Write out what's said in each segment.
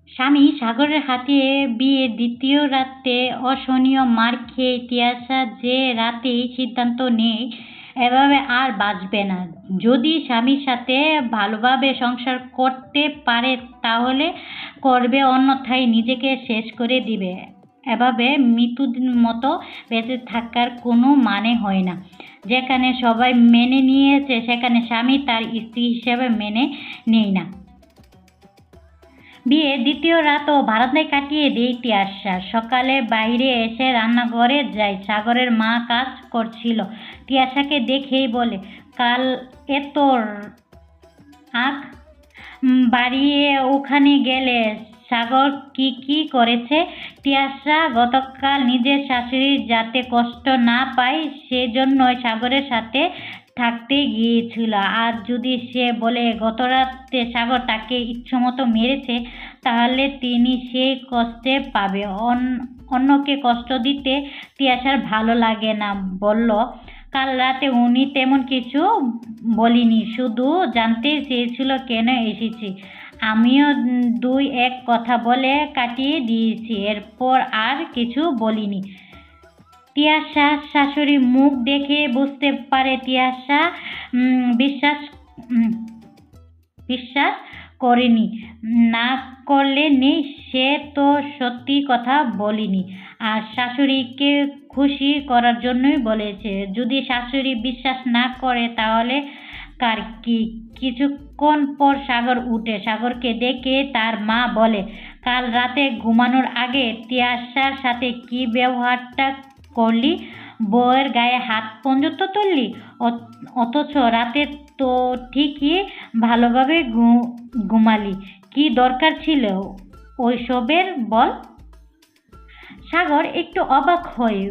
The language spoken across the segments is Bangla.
স্বামী সাগরের হাতে বিয়ের দ্বিতীয় রাতে অসহনীয় মার খেয়ে তিয়াশা যে রাতেই সিদ্ধান্ত নেয় এভাবে আর বাঁচবে না। যদি স্বামীর সাথে ভালোভাবে সংসার করতে পারে তাহলে করবে, অন্যথায় নিজেকে শেষ করে দিবে। এভাবে মৃত্যুর মতো বেঁচে থাকার কোনো মানে হয় না। যেখানে সবাই মেনে নিয়েছে সেখানে স্বামী তার স্ত্রী হিসেবে মেনে নেয় না। বিয়ের দ্বিতীয় রাতও বারান্দায় কাটিয়ে দেয় তিয়াশা। সকালে বাইরে এসে রান্নাঘরে যায়। সাগরের মা কাজ করছিল। তিয়াশাকে দেখেই বলে, কাল এত আঁক বাড়িয়ে ওখানে গেলে সাগর কি কি করেছে? তিয়াশা গতকাল নিজের শাশুড়ি যাতে কষ্ট না পায় সেজন্যই সাগরের সাথে থাকতে গিয়েছিল। আর যদি সে বলে গতরাতে সাগর তাকে ইচ্ছেমতো মেরেছে, তাহলে তিনি সেই কষ্টে পাবে। অন্যকে কষ্ট দিতে তিয়াশার ভালো লাগে না। বলল, কাল রাতে উনি তেমন কিছু বলিনি, শুধু জানতে চেয়েছিল কেন এসেছি। আমিও দুই এক কথা বলে কাটিয়ে দিয়েছি, এরপর আর কিছু বলিনি। তিয়াশা শাশুড়ি মুখ দেখে বুঝতে পারে তিয়াশা বিশ্বাস বিশ্বাস করেনি। না করলে নেই, সে তো সত্যি কথা বলিনি, আর শাশুড়িকে খুশি করার জন্যই বলেছে। যদি শাশুড়ি বিশ্বাস না করে তাহলে কার কি? কিছুক্ষণ পর সাগর উঠে। সাগরকে দেখে তার মা বলে, কাল রাতে ঘুমানোর আগে তিয়াশার সাথে কি ব্যবহারটা করলি? বউয়ের গায়ে হাত পর্যন্ত তুললি, অথচ রাতে তো ঠিকই ভালোভাবে ঘুমালি। কি দরকার ছিল ওইসবের বল? সাগর একটু অবাক হয়।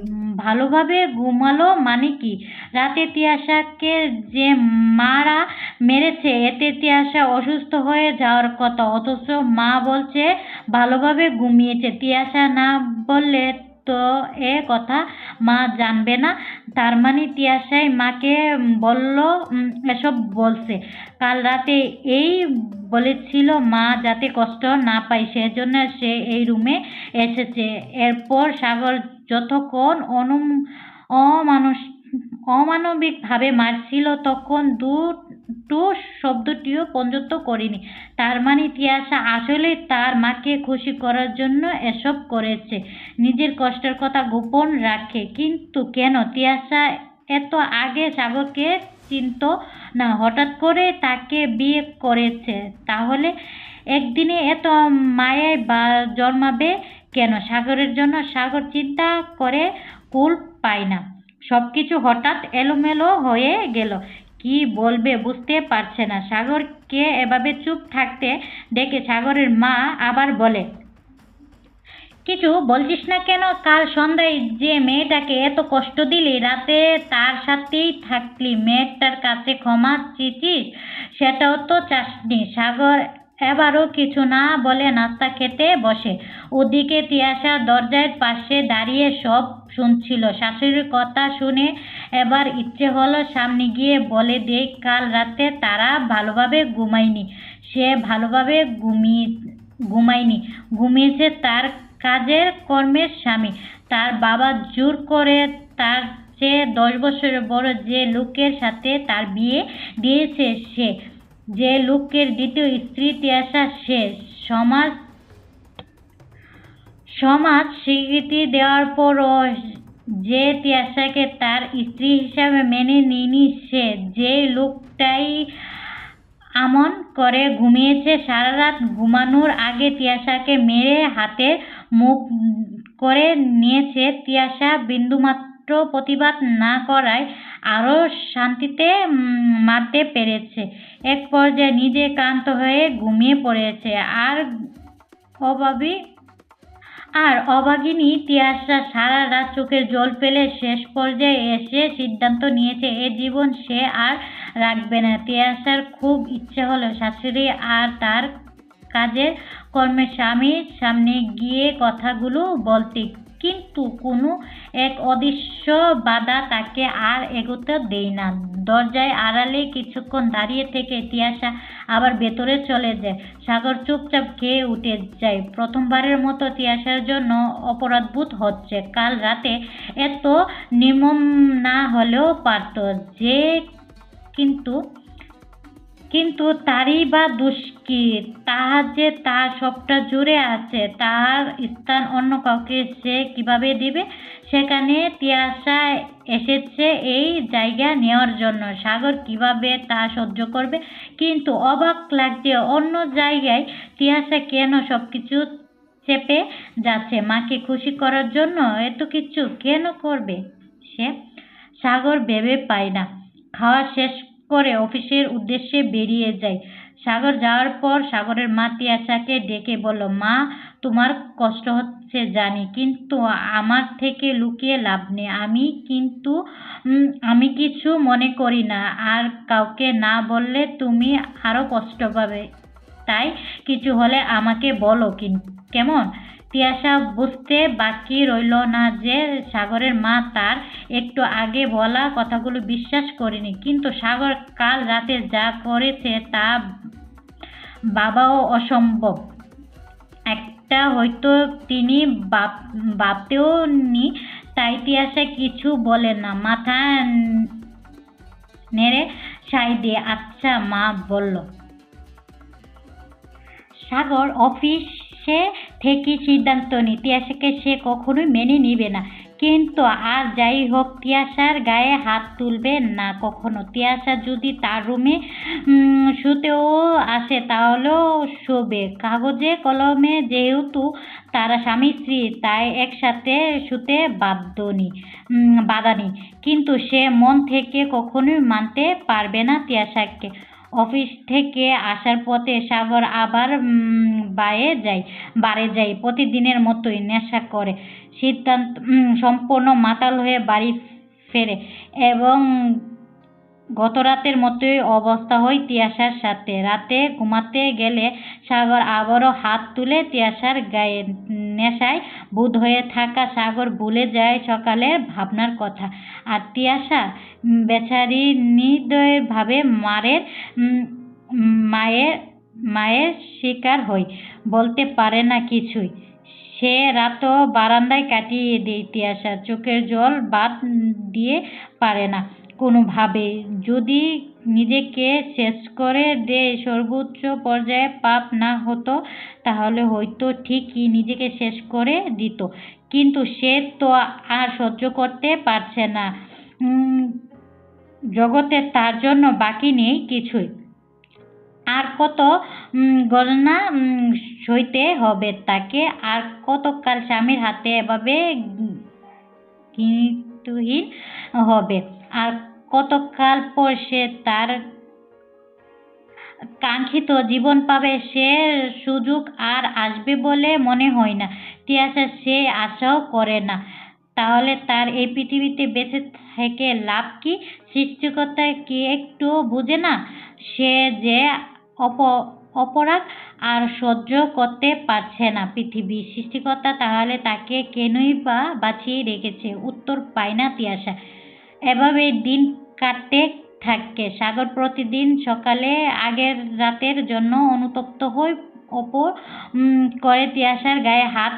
ভালোভাবে ঘুমালো মানে কি? রাতে তিয়াশাকে যে মারা মেরেছে এতে তিয়াশা অসুস্থ হয়ে যাওয়ার কথা, অথচ মা বলছে ভালোভাবে ঘুমিয়েছে। তিয়াশা না বললে তো এ কথা মা জানবে না। তার মানে তিয়াশাই মাকে বলল এসব বলছে। কাল রাতে এই বলেছিল মা যাতে কষ্ট না পায় সেজন্য সে এই রুমে এসেছে। এরপর সাগর যতক্ষণ অমানুষ অমানবিকভাবে মারছিল তখন দুটো শব্দটিও পর্যন্ত করেনি। তার মানে তিয়াশা আসলে তার মাকে খুশি করার জন্য এসব করেছে, নিজের কষ্টের কথা গোপন রাখে। কিন্তু কেন? তিয়াশা এত আগে সাগরকে চিনত না, হঠাৎ করে তাকে বিয়ে করেছে, তাহলে একদিনে এত মায়ায় বা জন্মাবে কেন সাগরের জন্য? সাগর চিন্তা করে কুল পায় না। সবকিছু হঠাৎ এলোমেলো হয়ে গেল। কি বলবে বুঝতে পারছে না। সাগরকে এভাবে চুপ থাকতে দেখে সাগরের মা আবার বলে, কিছু বলছিস না কেন? কাল সন্ধ্যায় যে মেয়েটাকে এত কষ্ট দিলি, রাতে তার সাথেই থাকলি, মেয়েটার কাছে ক্ষমা চেয়েছিস? সেটাও তো চাসনি। সাগর এবারও কিছু না বলে নাস্তা খেতে বসে। ওদিকে তিয়াশা দরজার পাশে দাঁড়িয়ে সব শুনছিল। শাশুড়ির কথা শুনে এবার ইচ্ছে হলো সামনে গিয়ে বলে দেয়, কাল রাতে তারা ভালোভাবে ঘুমায়নি। সে ভালোভাবে ঘুমায়নি, ঘুমিয়েছে তার কাজের কর্মের স্বামী। তার বাবা জোর করে তার চেয়ে 10 বছরের বড় যে লোকের সাথে তার বিয়ে দিয়েছে, সে যে লোকের দ্বিতীয় স্ত্রী তিয়াশা, সে সমাজ স্বীকৃতি দেওয়ার পরও যে তিয়াশাকে তার স্ত্রী হিসাবে মেনে নেয়নি, সে যে লোকটাই আমন করে ঘুমিয়েছে সারা রাত, ঘুমানোর আগে তিয়াশাকে মেরে হাতে মুখ করে নিয়েছে। তিয়াশা বিন্দুমাত্র প্রতিবাদ না করায় আরো শান্তিতে মারতে পেরেছে। এক পর্যায়ে নিজে ক্লান্ত হয়ে ঘুমিয়ে পড়েছে। অভাগিনী তিয়াশা সারা রাত চোখের জল ফেলে শেষ পর্যায়ে এসে সিদ্ধান্ত নিয়েছে এ জীবন সে আর রাখবে না। তিয়াশার খুব ইচ্ছে হলো শাশুড়ি আর তার কাজের কর্মের স্বামীর সামনে গিয়ে কথাগুলো বলতে, কিন্তু কোনো এক অদৃশ্য বাধা তাকে আর এগোতে দেয় না। দরজায় আড়ালে কিছুক্ষণ দাঁড়িয়ে থেকে তিয়াশা আবার ভেতরে চলে যায়। সাগর চুপচাপ খেয়ে উঠে যায়। প্রথমবারের মতো তিয়াশার জন্য অপরাধবোধ হচ্ছে। কাল রাতে এত নির্মম না হলেও পারত যে, কিন্তু কিন্তু তারই বা দোষ কি? তাহার যে তার সবটা জুড়ে আছে, তাহার স্থান অন্য কাউকে সে কিভাবে দিবে? সেখানে তিয়াশা এসেছে এই জায়গা নেওয়ার জন্য। সাগর কিভাবে তা সহ্য করবে? কিন্তু অবাক লাগছে, অন্য জায়গায় তিয়াশা কেন সবকিছু চেপে যাচ্ছে? মাকে খুশি করার জন্য এত কিছু কেন করবে সে? সাগর ভেবে পায় না। খাওয়া শেষ করে অফিসের উদ্দেশ্যে বেরিয়ে যায়। সাগর যাওয়ার পর সাগরের মা তিয়াশাকে ডেকে বলল, মা, তোমার কষ্ট হচ্ছে জানি, কিন্তু আমার থেকে লুকিয়ে লাভ নেই। আমি কিছু মনে করি না, আর কাউকে না বললে তুমি আরো কষ্ট পাবে। তাই কিছু হলে আমাকে বলো, কেমন? তিয়াশা বুঝতে বাকি রইল না যে সাগরের মা তার একটু আগে বলা কথাগুলো বিশ্বাস করেনি। কিন্তু সাগর কাল রাতে যা করেছে তা ভাবাও অসম্ভব। একটা হয়তো তিনি ভাবতেও নি। তাই তিয়াশা কিছু বলে না, মাথা নেড়ে সায় দিয়ে আচ্ছা মা বলল। সাগর অফিসে থেকে সিদ্ধান্ত নিই তিয়াশাকে সে কখনোই মেনে নিবে না। কিন্তু আর যাই হোক, তিয়াশার গায়ে হাত তুলবে না কখনো। তিয়াশা যদি তার রুমে শুতেও আসে তাহলেও শোবে কাগজে কলমে। যেহেতু তারা স্বামী স্ত্রী, তাই একসাথে শুতে বাধা নেই। কিন্তু সে মন থেকে কখনোই মানতে পারবে না তিয়াশাকে। অফিস থেকে আসার পথে সাগর আবার বারে যায় প্রতিদিনের মতোই নেশা করে সম্পূর্ণ মাতাল হয়ে বাড়ি ফেরে, এবং গতরাতের মতোই অবস্থা হয় তিয়াশার সাথে। রাতে ঘুমাতে গেলে সাগর আবারও হাত তুলে তিয়াশার গায়ে। নেশায় বুঁদ হয়ে থাকা সাগর ভুলে যায় সকালের ভাবনার কথা। আর তিয়াশা বেচারি নির্দয়ভাবে মায়ের শিকার হয়। বলতে পারে না কিছুই। সে রাতও বারান্দায় কাটিয়ে দেয় তিয়াশা। চোখের জল বাদ দিয়ে পারে না কোনোভাবে। যদি নিজেকে শেষ করে দেয়, সর্বোচ্চ পর্যায়ে পাপ না হতো, তাহলে হয়তো ঠিকই নিজেকে শেষ করে দিত। কিন্তু সে তো আর সহ্য করতে পারছে না। জগতে তার জন্য বাকি নেই কিছুই। আর কত গণনা সইতে হবে তাকে? আর কতকাল স্বামীর হাতে এভাবে গৃহহীন হবে? আর কতকাল পর সে তার কাঙ্ক্ষিত জীবন পাবে? সে সুযোগ আর আসবে বলে মনে হয় না। তিয়াশা সে আশাও করে না। তাহলে তার এই পৃথিবীতে বেঁচে থেকে লাভ কি? সৃষ্টিকর্তা কি একটু বুঝে না সে যে অপরাধ আর সহ্য করতে পারছে না পৃথিবীর সৃষ্টিকর্তা? তাহলে তাকে কেনই বা বাঁচিয়ে রেখেছে? উত্তর পায় না তিয়াশা। এভাবে দিন কাটতে থাকে। সাগর প্রতিদিন সকালে আগের রাতের জন্য অনুতপ্ত হয়ে অপর করে তিয়াশার গায়ে হাত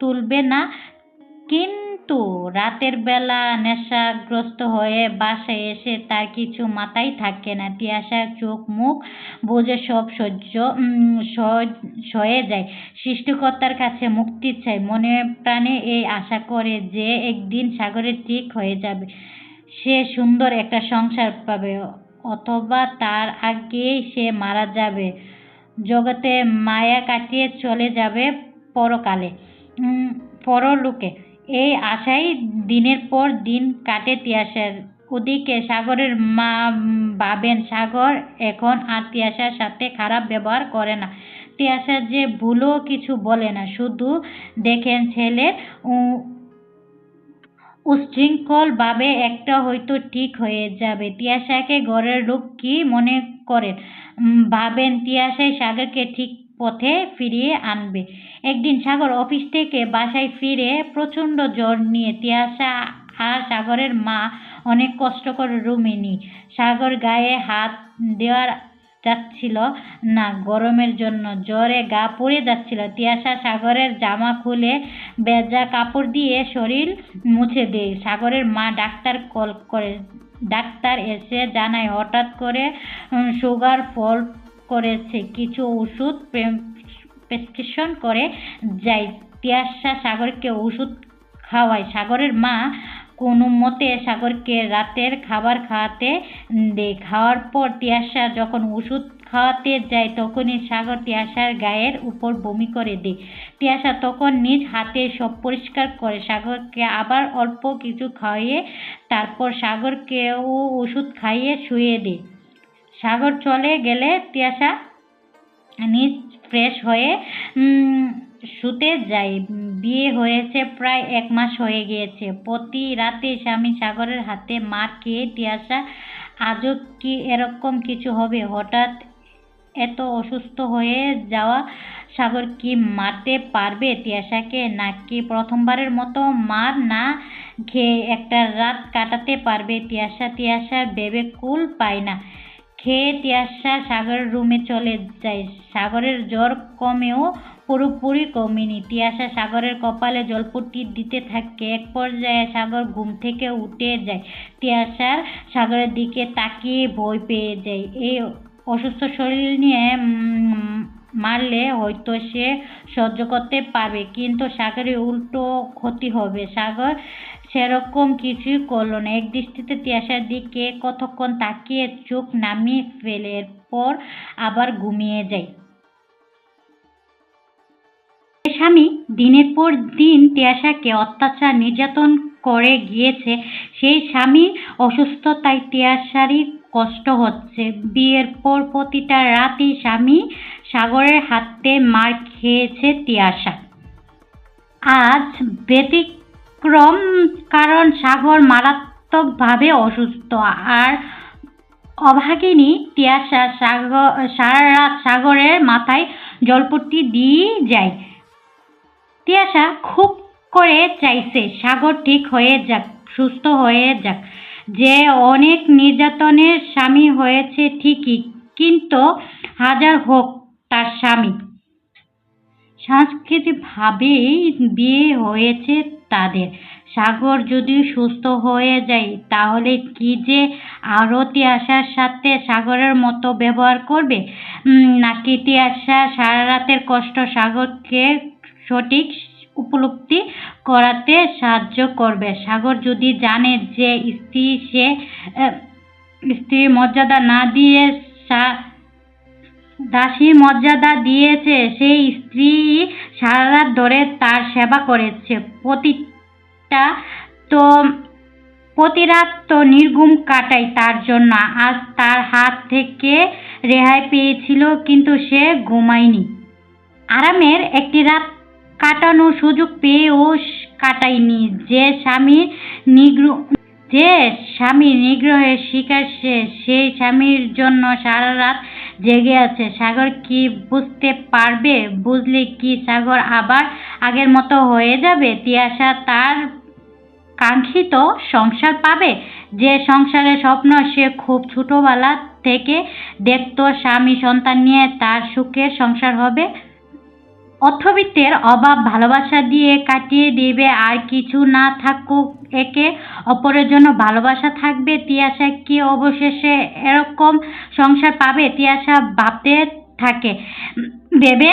তুলবে না। কিন্তু রাতের বেলা নেশাগ্রস্ত হয়ে বাসায় এসে তার কিছু মাথায় থাকে না। তিয়াশার চোখ মুখ বুজে সব সয়ে যায়। সৃষ্টিকর্তার কাছে মুক্তি চায়। মনে প্রাণে এই আশা করে যে একদিন সাগরের ঠিক হয়ে যাবে, সে সুন্দর একটা সংসার পাবে, অথবা তার আগেই সে মারা যাবে, জগতে মায়া কাটিয়ে চলে যাবে পরলোকে। এই আশায় দিনের পর দিন কাটে তিয়াশার। ওদিকে সাগরের মা ভাবেন সাগর এখন আর তিয়াশার সাথে খারাপ ব্যবহার করে না। তিয়াশা যে ভুলও কিছু বলে না। শুধু দেখেন ছেলের উচ্ছৃঙ্খল ভাবে একটা হয়তো ঠিক হয়ে যাবে। তিয়াশাকে ঘরের লক্ষ্মী মনে করেন। ভাবেন তিয়াশাই সাগরকে ঠিক পথে ফিরিয়ে আনবে। একদিন সাগর অফিস থেকে বাসায় ফিরে প্রচণ্ড জ্বর নিয়ে তিয়াশা আর সাগরের মা অনেক কষ্ট করে রুমে নিয়ে সাগর গায়ে হাত দেওয়া যাচ্ছিল না গরমের জন্য, জ্বরে গা পুড়ে যাচ্ছিল। তিয়াশা সাগরের জামা খুলে ভেজা কাপড় দিয়ে শরীর মুছে দেয়। সাগরের মা ডাক্তার কল করে। ডাক্তার এসে জানায় হঠাৎ করে সুগার ফল করেছে, কিছু ওষুধ প্রেসক্রিপশন করে যায়। তিয়াশা সাগরকে ওষুধ খাওয়ায়। সাগরের মা কোনো মতে সাগরকে রাতের খাবার খাওয়াতে দেয়। খাওয়ার পর তিয়াশা যখন ওষুধ খাওয়াতে যায় তখনই সাগর তিয়াশার গায়ের উপর বমি করে দেয়। তিয়াশা তখন নিজ হাতে সব পরিষ্কার করে সাগরকে আবার অল্প কিছু খাইয়ে তারপর সাগরকেও ওষুধ খাইয়ে শুয়ে দেয়। সাগর চলে গেলে তিয়াশা নিজ ফ্রেশ হয়ে শুতে যায়। বিয়ে হয়েছে প্রায় 1 মাস হয়ে গিয়েছে। প্রতি রাতে স্বামী সাগরের হাতে মার খেয়ে তিয়াশা আজও কি এরকম কিছু হবে? হঠাৎ এত অসুস্থ হয়ে যাওয়া সাগর কি মারতে পারবে তিয়াশাকে, নাকি প্রথমবারের মতো মার না খেয়ে একটা রাত কাটাতে পারবে তিয়াশা ভেবে কুল পায় না। খেয়ে তিয়াশা সাগরের রুমে চলে যায়। সাগরের জ্বর কমেও পুরোপুরি কমেনি। তিয়াশা সাগরের কপালে জলপট্টি দিতে থাকে। এক পর্যায়ে সাগর ঘুম থেকে উঠে যায়। তিয়াশা সাগরের দিকে তাকিয়ে ভয় পেয়ে যায়। এই অসুস্থ শরীর নিয়ে মারলে হয়তো সে সহ্য করতে পারবে, কিন্তু সাগরের উল্টো ক্ষতি হবে। সাগর সেরকম কিছুই করলো না। একদৃষ্টিতে তিয়াশার দিকে কতক্ষণ তাকিয়ে চোখ নামিয়ে ফেলে, এরপর আবার ঘুমিয়ে যায়। স্বামী দিনের পর দিন তিয়াশাকে অত্যাচার নির্যাতন করে গিয়েছে। সেই স্বামী অসুস্থতায় তিয়াশারই কষ্ট হচ্ছে। বিয়ের পর প্রতিটা রাতই স্বামী সাগরের হাতে মার খেয়েছে তিয়াশা। আজ ব্যতিক্রম, কারণ সাগর মারাত্মকভাবে অসুস্থ। আর অভাগিনী তিয়াশা সারা রাত সাগরের মাথায় জলপট্টি দিয়ে যায়। তিয়াশা খুব করে চাইছে সাগর ঠিক হয়ে যাক, সুস্থ হয়ে যাক। যে অনেক নির্যাতনের স্বামী হয়েছে ঠিকই, কিন্তু হাজার হোক তার স্বামী। সাংস্কৃতিকভাবেই বিয়ে হয়েছে তাদের। সাগর যদি সুস্থ হয়ে যায় তাহলে কি যে আরও তিয়াশার সাথে সাগরের মতো ব্যবহার করবে, নাকি তিয়াশা সারা রাতের কষ্ট সাগরকে সঠিক উপলব্ধি করাতে সাহায্য করবে? সাগর যদি জানে যে স্ত্রীর মর্যাদা না দিয়ে দাসীর মর্যাদা দিয়েছে, সেই স্ত্রী সারা রাত ধরে তার সেবা করেছে, প্রতি রাত তো নির্ঘুম কাটায় তার জন্য। আজ তার হাত থেকে রেহাই পেয়েছিল, কিন্তু সে ঘুমায়নি। আরামের একটি রাত কাটানোর সুযোগ পেয়েও কাটায়নি। যে স্বামী নিগ্রহের শিকার সেই স্বামীর জন্য সারা রাত জেগে আছে। সাগর কি বুঝতে পারবে? বুঝলে কি সাগর আবার আগের মতো হয়ে যাবে? তিয়াশা তার কাঙ্ক্ষিত সংসার পাবে, যে সংসারের স্বপ্ন সে খুব ছোটবেলা থেকে দেখতো, স্বামী সন্তান নিয়ে তার সুখের সংসার হবে। অর্থবিত্তের অভাব ভালোবাসা দিয়ে কাটিয়ে দেবে, আর কিছু না থাকুক একে অপরের জন্য ভালোবাসা থাকবে। তিয়াশা কি অবশেষে এরকম সংসার পাবে? তিয়াশা ভাবতে থাকে, ভেবে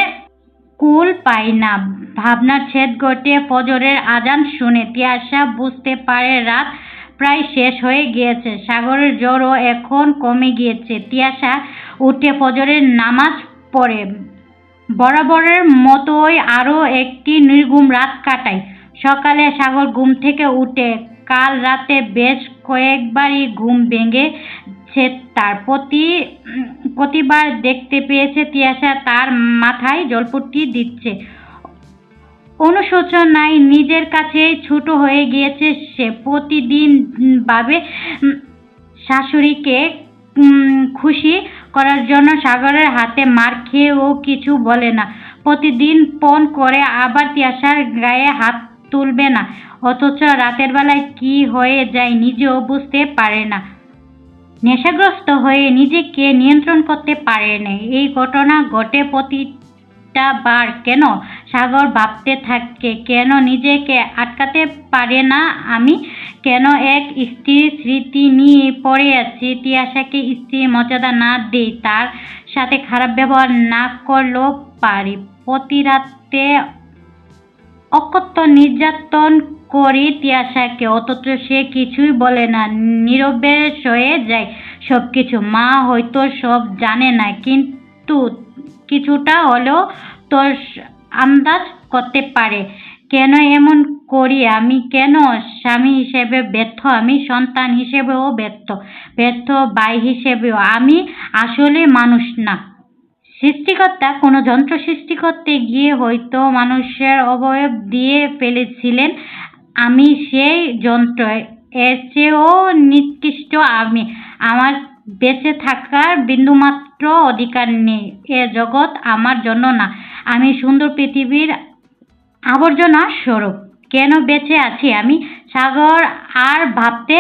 কুল পায় না। ভাবনার ছেদ ঘটে ফজরের আজান শুনে। তিয়াশা বুঝতে পারে রাত প্রায় শেষ হয়ে গিয়েছে। সাগরের জ্বরও এখন কমে গিয়েছে। তিয়াশা উঠে ফজরের নামাজ পড়ে। বরাবরের মতোই আরও একটি নির্ঘুম রাত কাটায়। সকালে সাগর ঘুম থেকে উঠে। কাল রাতে বেশ কয়েকবারই ঘুম ভেঙেছে তার। প্রতিবার দেখতে পেয়েছে তিয়াশা তার মাথায় জলপট্টি দিচ্ছে। অনুশোচনায় নিজের কাছেই ছোট হয়ে গিয়েছে সে। প্রতিদিন ভাবে শাশুড়িকে খুশি করার জন্য সাগরের হাতে মার খেয়েও কিছু বলে না। প্রতিদিন ফোন করে আবার তিয়াশার গায়ে হাত তুলবে না, অথচ রাতের বেলায় কি হয়ে যায় নিজেও বুঝতে পারে না। নেশাগ্রস্ত হয়ে নিজেকে নিয়ন্ত্রণ করতে পারে না। এই ঘটনা ঘটে প্রতিটা বার। কেন সাগর ভাবতে থাকে, কেন নিজেকে আটকাতে পারে না আমি, কেন এক স্ত্রীর স্মৃতি নিয়ে পড়ে আছি। তিয়াশাকে স্ত্রীর মর্যাদা না দিই, তার সাথে খারাপ ব্যবহার না করলেও পারি। প্রতি রাতে অকথ্য নির্যাতন করি তিয়াশাকে, অথচ সে কিছুই বলে না, নীরবে সয়ে যায় সবকিছু। মা হয়তো সব জানে না, কিন্তু কিছুটা হলেও তো আন্দাজ করতে পারে। কেন এমন করি আমি, কেন স্বামী হিসেবে ব্যর্থ আমি, সন্তান হিসেবেও ব্যর্থ ভাই হিসেবেও। আমি আসলে মানুষ না। সৃষ্টিকর্তা কোনো যন্ত্র সৃষ্টি করতে গিয়ে হয়তো মানুষের অবয়ব দিয়ে ফেলেছিলেন। আমি সেই যন্ত্র, এর চেয়েও নিকৃষ্ট আমি। আমার বেঁচে থাকার বিন্দুমাত্র অধিকার নেই। এ জগৎ আমার জন্য না। আমি সুন্দর পৃথিবীর আবর্জনা স্বরূপ। কেন বেঁচে আছি আমি? সাগর আর ভাবতে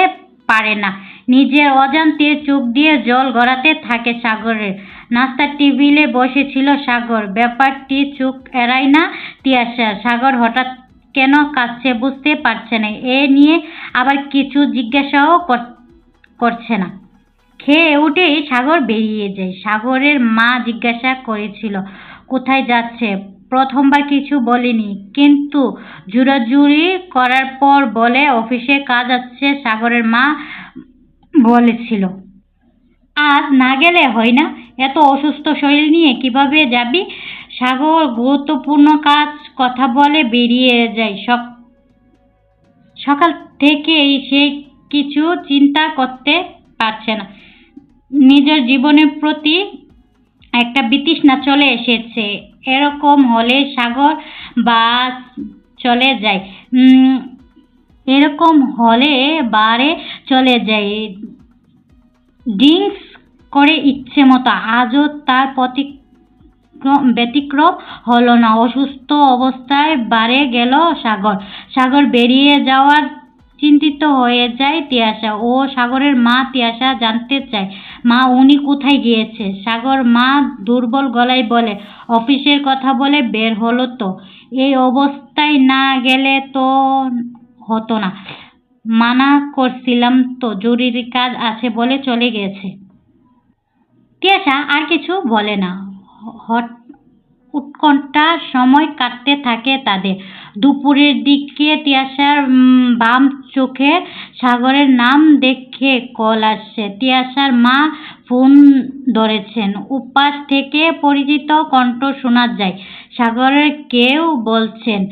পারে না। নিজের অজান্তে চোখ দিয়ে জল গড়াতে থাকে সাগরের। নাস্তার টেবিলে বসেছিল সাগর, ব্যাপারটি চোখ এড়ায় না তিয়াশা। সাগর হঠাৎ কেন কাঁদছে বুঝতে পারছে না। এ নিয়ে আবার কিছু জিজ্ঞাসাও করছে না। খেয়ে উঠেই সাগর বেরিয়ে যায়। সাগরের মা জিজ্ঞাসা করেছিল কোথায় যাচ্ছে। প্রথমবার কিছু বলেনি, কিন্তু জোরাজুরি করার পর বলে অফিসে কাজ আছে। সাগরের মা বলেছিল আজ না গেলে হয় না, এত অসুস্থ শরীর নিয়ে কিভাবে যাবি? সাগর গুরুত্বপূর্ণ কাজ কথা বলে বেরিয়ে যায়। সকাল থেকেই সে কিছু চিন্তা করতে পারছে না। নিজের জীবনের প্রতি একটা বিতৃষ্ণা চলে এসেছে। এরকম হলে সাগর বাস চলে যায়, এরকম হলে বারে চলে যায় ড্রিঙ্কস করে ইচ্ছে মতো। আজও তার ব্যতিক্রম হলো না। অসুস্থ অবস্থায় বারে গেল সাগর বেরিয়ে যাওয়ার চিন্তিত হয়ে যায় তিয়াশা ও সাগরের মা। তিয়াশা জানতে চায় মা উনি কোথায় গিয়েছে? সাগর মা দুর্বল গলায় বলে অফিসের কথা বলে বের হলো তো। এই অবস্থায় না গেলে তো হতো না, মানা করছিলাম তো, জরুরি কাজ আছে বলে চলে গেছে। তিয়াশা আর কিছু বলে না। উৎকণ্ঠা সময় কাটতে থাকে তাদের। দুপুরের দিকে তিয়াশার বাম চোখে সাগরের নাম দেখে কল আসছে। তিয়াশার মা ফোন ধরেছেন। উপাস থেকে পরিচিত কণ্ঠ শোনা যায়। সাগরের কেউ বলছেন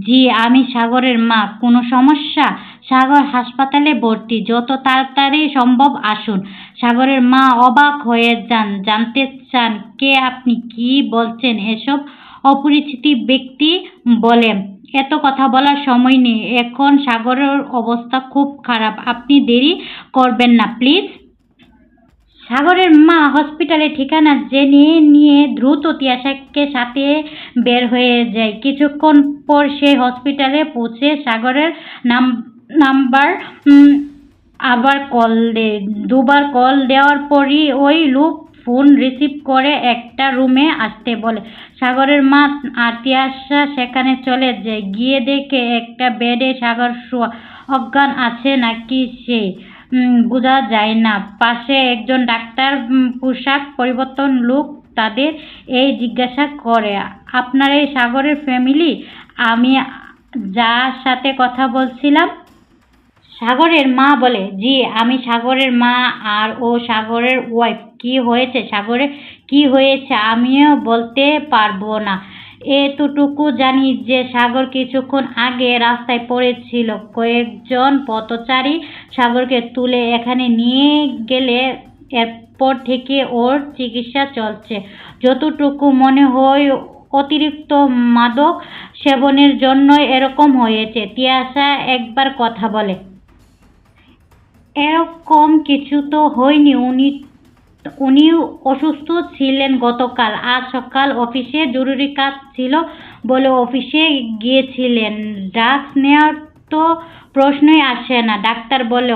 জি আমি সাগরের মা, কোনো সমস্যা? সাগর হাসপাতালে ভর্তি, যত তাড়াতাড়ি সম্ভব আসুন। সাগরের মা অবাক হয়ে যান, জানতে চান কে আপনি, কি বলছেন এসব? অপরিচিত ব্যক্তি বলে এত কথা বলার সময় নেই এখন, সাগরের অবস্থা খুব খারাপ, আপনি দেরি করবেন না প্লিজ। সাগরের মা হসপিটালের ঠিকানা জেনে নিয়ে দ্রুত তিয়াশাকে সাথে বের হয়ে যায়। কিছুক্ষণ পর সে হসপিটালে পৌঁছে সাগরের নাম্বার আবার কল দেয়। দুবার কল দেওয়ার পরই ওই লোক ফোন রিসিভ করে একটা রুমে আসতে বলে। সাগরের মা আর তিয়াশা সেখানে চলে যায়। গিয়ে দেখে একটা বেডে সাগর শোয়া, অজ্ঞান আছে নাকি সে বোঝা যায় না। পাশে একজন ডাক্তার পোশাক পরিবর্তন লোক তাদের এই জিজ্ঞাসা করে আপনার এই সাগরের ফ্যামিলি? আমি যার সাথে কথা বলছিলাম। সাগরের মা বলে জি আমি সাগরের মা, আর ও সাগরের ওয়াইফ। কি হয়েছে সাগরের, কি হয়েছে? আমিও বলতে পারবো না, এতটুকু জানি যে সাগর কিছুক্ষণ আগে রাস্তায় পড়েছিল। কয়েকজন পথচারী সাগরকে তুলে এখানে নিয়ে গেলে এরপর থেকে ওর চিকিৎসা চলছে। যতটুকু মনে হয় অতিরিক্ত মাদক সেবনের জন্য এরকম হয়েছে। তিয়াশা একবার কথা বলে এরকম কিছু তো হয়নি, উনি উনি অসুস্থ ছিলেন গতকাল। আজ সকাল অফিসে জরুরি কাজ ছিল বলে অফিসে গিয়েছিলেন। ড্রাগস নেওয়ার তো প্রশ্নই আসে না। ডাক্তার বলে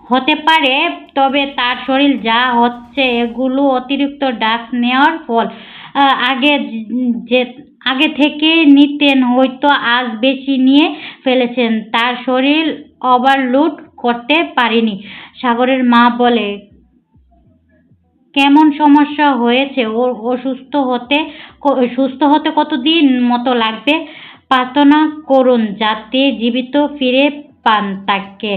হতে পারে, তবে তার শরীর যা হচ্ছে এগুলো অতিরিক্ত ড্রাগস নেওয়ার ফল। আগে যে আগে থেকে নিতেন হয়তো আজ বেশি নিয়ে ফেলেছেন। তার শরীর ওভারলোড করতে পারেনি। সাগরের মা বলে, কেমন সমস্যা হয়েছে ওর? সুস্থ হতে কতদিন মতো লাগবে? প্রার্থনা করুন যাতে জীবিত ফিরে পান তাকে।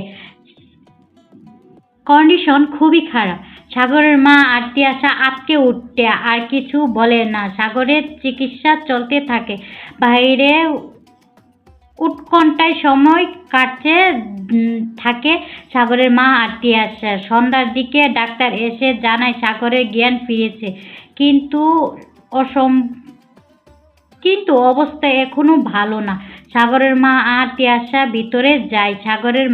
কন্ডিশন খুবই খারাপ। সাগরের মা আর তিয়াশা আঁতকে উঠতে আর কিছু বলে না। সাগরের চিকিৎসা চলতে থাকে। বাইরে উৎকণ্ঠায় সময় কাটতে থাকে সাগরের মা আর তিয়াশা। সন্ধ্যার দিকে ডাক্তার এসে জানায় সাগরের জ্ঞান ফিরেছে, কিন্তু কিন্তু অবস্থা এখনো ভালো না। সাগরের মা আর তিয়াশা ভিতরে যায়। সাগরের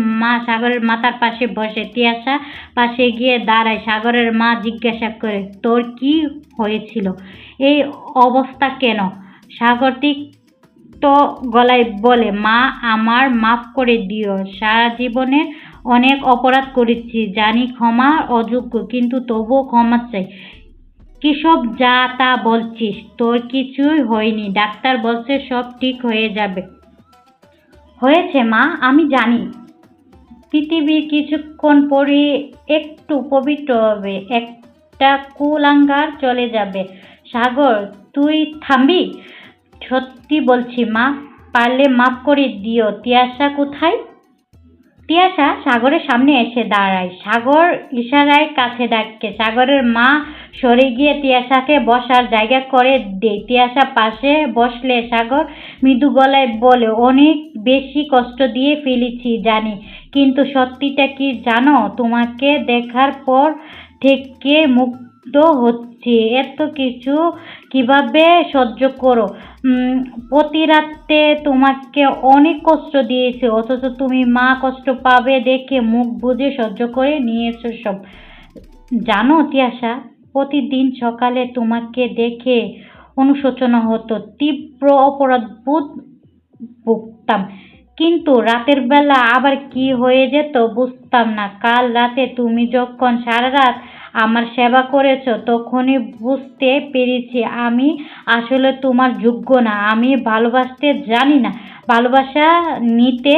মাথার পাশে বসে। তিয়াশা পাশে গিয়ে দাঁড়ায়। সাগরের মা জিজ্ঞাসা করে, তোর কি হয়েছিল? এই অবস্থা কেন? সাগর তিক্ত গলায় বলে, মা আমার মাফ করে দিও। সারা জীবনে অনেক অপরাধ করেছি, জানি ক্ষমা অযোগ্য, কিন্তু তবুও ক্ষমা চাই। কিসব যা তা বলছিস? তোর কিছুই হয়নি। ডাক্তার বলছে সব ঠিক হয়ে যাবে। হয়েছে মা, আমি জানি। পৃথিবী কিছুক্ষণ পরে একটু পবিত্র হবে, একটা কুলাঙ্গার চলে যাবে। সাগর, তুই থামবি? সত্যি বলছি মা, পারলে মাফ করে দিও। তিয়াশা কোথায়? তিয়াশা সাগরের সামনে এসে দাঁড়ায়। সাগর ইশারায় কাছে ডাকে। সাগরের মা সরে গিয়ে তিয়াশাকে বসার জায়গা করে দেয়। তিয়াশা পাশে বসলে সাগর মৃদু গলায় বলে, অনেক বেশি কষ্ট দিয়ে ফেলেছি জানি, কিন্তু সত্যিটা কি জানো? তোমাকে দেখার পর থেকে মুগ্ধ হচ্ছি। এত কিছু কিভাবে সহ্য করো? প্রতি রাতে তোমাকে অনেক কষ্ট দিয়েছে, অথচ তুমি মা কষ্ট পাবে দেখে মুখ বুজে সহ্য করে নিয়েছো সব। জানো তিয়াশা, প্রতিদিন সকালে তোমাকে দেখে অনুশোচনা হতো, তীব্র অপরাধবোধ ভুগতাম, কিন্তু রাতের বেলা আবার কি হয়ে যেত বুঝতাম না। কাল রাতে তুমি যখন সারা রাত আমার সেবা করেছো তখনই বুঝতে পেরেছি আমি আসলে তোমার যোগ্য না। আমি ভালোবাসতে জানি না, ভালোবাসা নিতে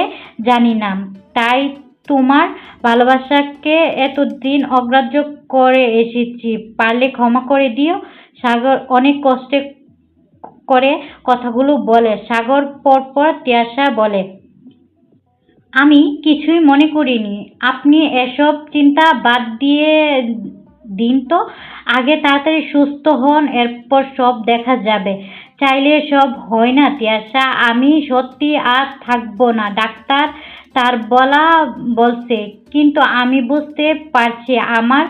জানি না, তাই তোমার ভালোবাসাকে এতদিন অগ্রাহ্য করে এসেছি। পারলে ক্ষমা করে দিও। সাগর অনেক কষ্টে করে কথাগুলো বলে। সাগর পরপর তিয়াশা বলে, আমি কিছুই মনে করিনি। আপনি এসব চিন্তা বাদ দিয়ে দিন তো। আগে তাড়াতাড়ি সুস্থ হন, এরপর সব দেখা যাবে। চাইলে সব হয় না তিয়াশা। আমি সত্যি আর থাকবো না। ডাক্তার তার বলা বলছে, কিন্তু আমি বুঝতে পারছি আমার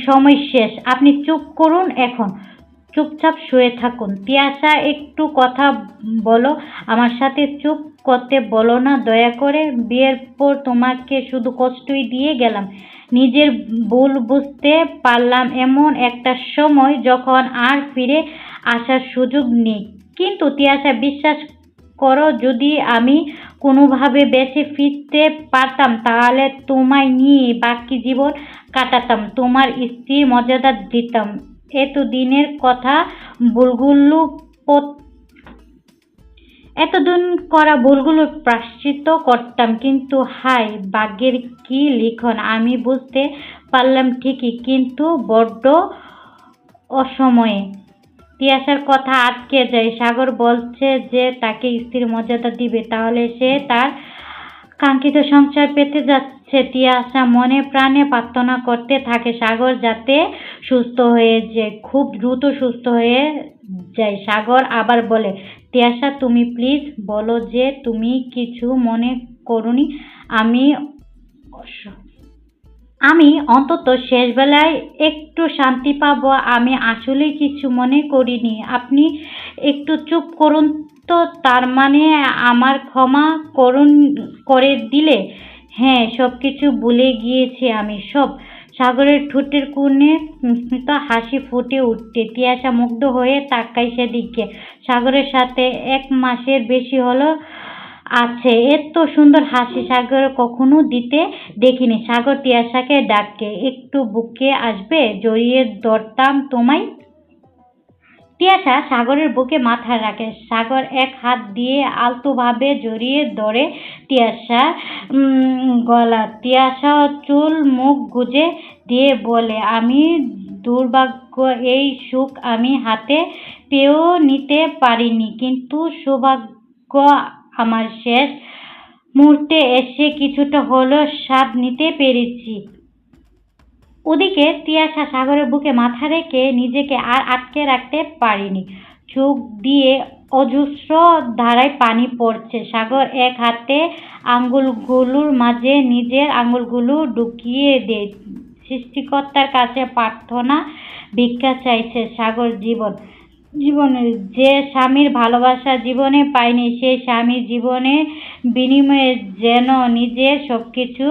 সময় শেষ। আপনি চুপ করুন এখন, চুপচাপ শুয়ে থাকুন। তিয়াশা, একটু কথা বলো আমার সাথে। চুপ করতে বলো না দয়া করে। বিয়ের পর তোমাকে শুধু কষ্টই দিয়ে গেলাম। নিজের ভুল বুঝতে পারলাম এমন একটা সময় যখন আর ফিরে আসার সুযোগ নেই। কিন্তু তিয়াশা, বিশ্বাস করো, যদি আমি কোনোভাবে বেঁচে ফিরতে পারতাম তাহলে তোমায় নিয়ে বাকি জীবন কাটাতাম, তোমার স্ত্রীর মর্যাদা দিতাম, এতদিনের কথা ভুলগুলো এতদিন করা ভুলগুলোর প্রায়শ্চিত্ত করতাম। কিন্তু হায় ভাগ্যের কি লিখন! আমি বুঝতে পারলাম ঠিকই, কিন্তু বড্ড অসময়ে। তিয়াশার কথা আটকে যায়। সাগর বলছে যে তাকে স্ত্রীর মর্যাদা দিবে, তাহলে সে তার কাঙ্ক্ষিত সংসার পেতে যাচ্ছে। তিয়াশা মনে প্রাণে প্রার্থনা করতে থাকে সাগর যাতে সুস্থ হয়ে যায়, খুব দ্রুত সুস্থ হয়ে যায়। সাগর আবার বলে, তিয়াশা তুমি প্লিজ বলো যে তুমি কিছু মনে করোনি। আমি আমি অন্তত শেষবেলায় একটু শান্তি পাবো। আমি আসলে কিছু মনে করিনি। আপনি একটু চুপ করুন তো। তার মানে আমার ক্ষমা করে দিলে? হ্যাঁ, সব কিছু ভুলে গিয়েছি আমি। সব সাগরের ঠোঁটের কোণে স্মিত হাসি ফুটে উঠতে তিয়াশা মুগ্ধ হয়ে তাকায় সেদিকে। সাগরের সাথে 1 মাসের বেশি হলো আছে। এত সুন্দর হাসি সাগর কখনো দিতে দেখিনি। সাগর তিয়াশাকে ডাকে, একটু বুকে আসবে, জড়িয়ে ধরতাম তোমায়। তিয়াশা সাগরের বুকে মাথা রাখে। সাগর এক হাত দিয়ে আলতোভাবে জড়িয়ে ধরে তিয়াশার গলা। তিয়াশা চুল মুখ গুজে দিয়ে বলে, আমি দুর্ভাগ্য, এই সুখ আমি হাতে পেয়েও নিতে পারিনি, কিন্তু সৌভাগ্য আমার শেষ মুহূর্তে এসে কিছুটা হলেও স্বাদ নিতে পেরেছি। ওদিকে তিয়াশা সাগরের বুকে মাথা রেখে নিজেকে আর আটকে রাখতে পারেনি। চোখ দিয়ে অজস্র ধারায় পানি পড়ছে। সাগর এক হাতে আঙ্গুলগুলোর মাঝে নিজের আঙ্গুলগুলো ঢুকিয়ে দেয়। সৃষ্টিকর্তার কাছে প্রার্থনা ভিক্ষা চাইছে সাগর জীবনের যে স্বামীর ভালোবাসা জীবনে পায়নি, সেই স্বামীর জীবনের বিনিময়ে যেন নিজের সবকিছু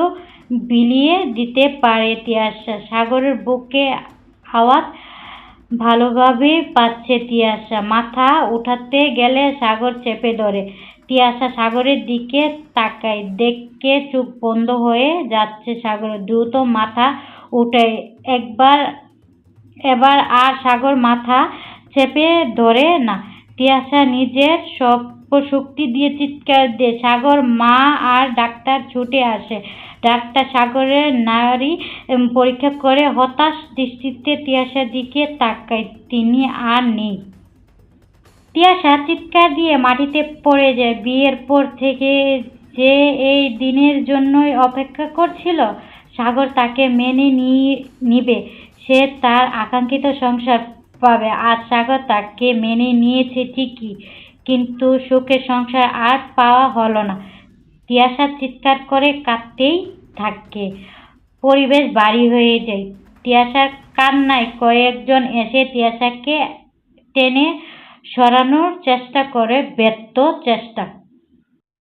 বিলিয়ে দিতে পারে তিয়াশা। সাগরের বুকে আওয়াজ ভালোভাবে পাচ্ছে তিয়াশা। মাথা উঠাতে গেলে সাগর চেপে ধরে। তিয়াশা সাগরের দিকে তাকায়, দেখে চোখ বন্ধ হয়ে যাচ্ছে সাগরের। দ্রুত মাথা উঠায়। এবার আর সাগর মাথা চেপে ধরে না। তিয়াশা নিজের সব শক্তি দিয়ে চিৎকার দেয়, সাগর! মা আর ডাক্তার ছুটে আসে। ডাক্তার সাগরের নাড়ি পরীক্ষা করে হতাশ দৃষ্টিতে তিয়াশার দিকে তাকায়। তিনি আর নেই। তিয়াশা চিৎকার দিয়ে মাটিতে পড়ে যায়। বিয়ের পর থেকে যে এই দিনের জন্যই অপেক্ষা করছিল, সাগর তাকে মেনে নিবে, সে তার আকাঙ্ক্ষিত সংসার পাবে। আজ সাগর তাকে মেনে নিয়েছে ঠিকই, কিন্তু সুখের সংসার আর পাওয়া হলো না। তিয়াশা চিৎকার করে কাঁদতেই থাকে। পরিবেশ ভারী হয়ে যায় তিয়াশার কান্নায়। কয়েকজন এসে তিয়াশাকে টেনে সরানোর চেষ্টা করে, ব্যর্থ চেষ্টা।